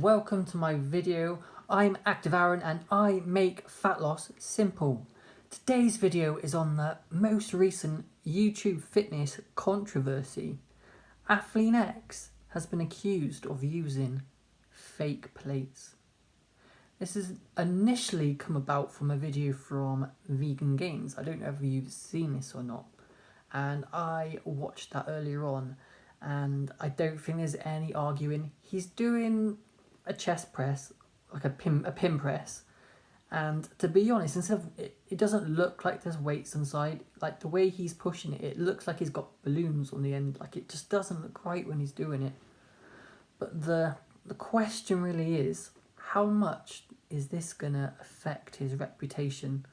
welcome to my video. I'm ATHEAN and I make fat loss simple. Today's video is on the most recent YouTube fitness controversy. ATHEAN X has been accused of using fake plates. This has initially come about from a video from Vegan Gains. I don't know if you've seen this or not. And I watched that earlier on, and I don't think there's any arguing. He's doing a chest press, like a pin press, and to be honest, instead of it doesn't look like there's weights inside. Like the way he's pushing it, it looks like he's got balloons on the end. Like it just doesn't look right when he's doing it. But the question really is, how much is this gonna affect his reputation?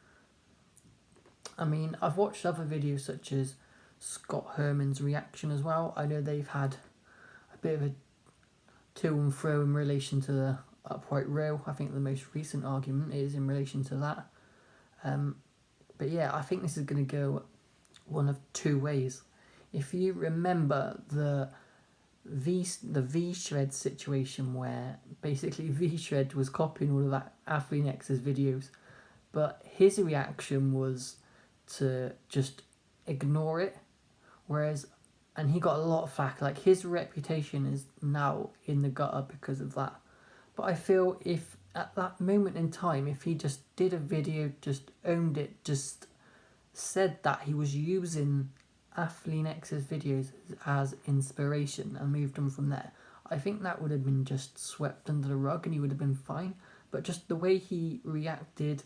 I mean, I've watched other videos such as Scott Herman's reaction as well. I know they've had a bit of a to and fro in relation to the upright row. I think the most recent argument is in relation to that. But yeah, I think this is going to go one of two ways. If you remember the V-Shred situation, where basically V-Shred was copying all of that ATHEAN X's videos, but his reaction was to just ignore it, and he got a lot of flack. Like his reputation is now in the gutter because of that. But I feel if at that moment in time, if he just did a video, just owned it, just said that he was using ATHEAN X's videos as inspiration and moved on from there, I think that would have been just swept under the rug and he would have been fine. But just the way he reacted,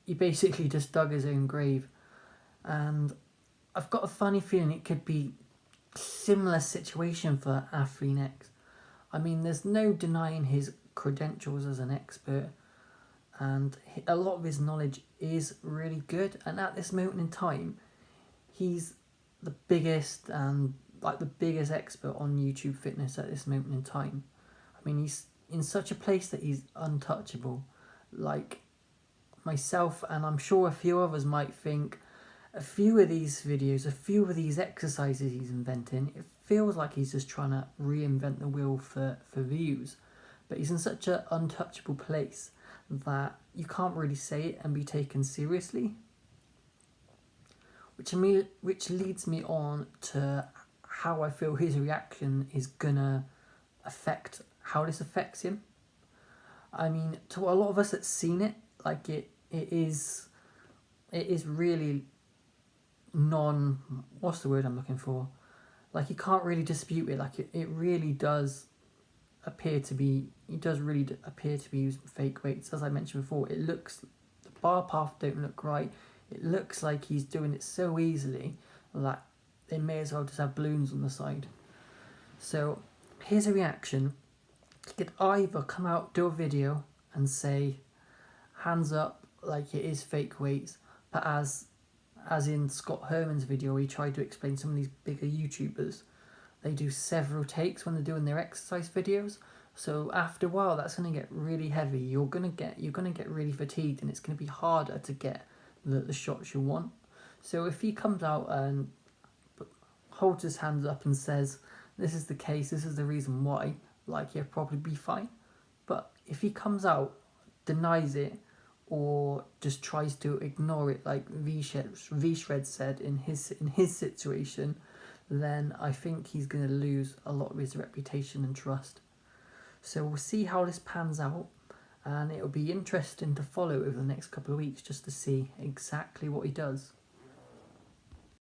he basically just dug his own grave. And I've got a funny feeling it could be a similar situation for ATHEAN X. I mean, there's no denying his credentials as an expert, and a lot of his knowledge is really good. And at this moment in time, he's the biggest expert on YouTube fitness at this moment in time. I mean, he's in such a place that he's untouchable. Like myself, and I'm sure a few others might think, a few of these videos, a few of these exercises he's inventing, it feels like he's just trying to reinvent the wheel for views. But he's in such an untouchable place that you can't really say it and be taken seriously. Which leads me on to how I feel his reaction is gonna affect how this affects him. I mean, to a lot of us that's seen it, like it is really what's the word I'm looking for? Like you can't really dispute it. Like it really does appear to be. It does really appear to be using fake weights. As I mentioned before, the bar path don't look right. It looks like he's doing it so easily that they may as well just have balloons on the side. So here's a reaction. He could either come out, do a video and say, hands up, like it is fake weights, but as in Scott Herman's video, he tried to explain some of these bigger YouTubers, they do several takes when they're doing their exercise videos. So after a while, that's going to get really heavy. You're gonna get really fatigued, and it's going to be harder to get the shots you want. So if he comes out and holds his hands up and says, "This is the case. This is the reason why," like he'll probably be fine. But if he comes out, denies it, or just tries to ignore it, like V-Shred said in his situation, then I think he's going to lose a lot of his reputation and trust. So we'll see how this pans out, and it'll be interesting to follow over the next couple of weeks just to see exactly what he does.